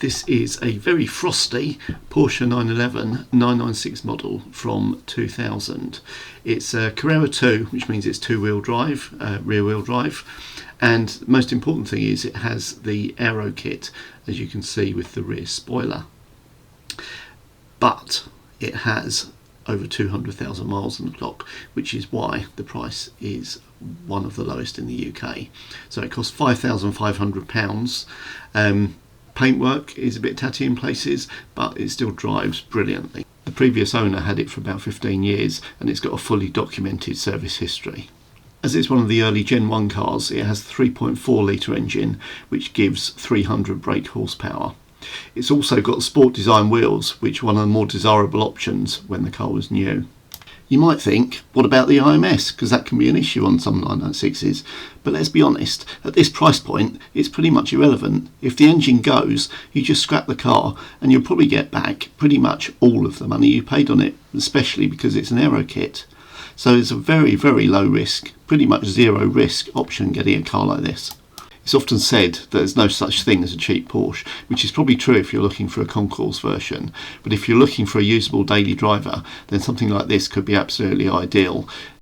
This is a very frosty Porsche 911 996 model from 2000. It's a Carrera 2, which means it's two-wheel drive, rear-wheel drive, and the most important thing is it has the Aerokit, as you can see with the rear spoiler. But it has over 200,000 miles on the clock, which is why the price is one of the lowest in the UK. So it costs £5,500. Paintwork is a bit tatty in places, but it still drives brilliantly. The previous owner had it for about 15 years and it's got a fully documented service history. As it's one of the early Gen 1 cars, it has a 3.4 litre engine which gives 300 brake horsepower. It's also got sport design wheels, which were one of the more desirable options when the car was new. You might think, what about the IMS? Because that can be an issue on some 996s. But let's be honest, at this price point, it's pretty much irrelevant. If the engine goes, you just scrap the car and you'll probably get back pretty much all of the money you paid on it, especially because it's an Aerokit. So it's a very, very low risk, pretty much zero risk option getting a car like this. It's often said that there's no such thing as a cheap Porsche, which is probably true if you're looking for a concours version. But if you're looking for a usable daily driver, then something like this could be absolutely ideal.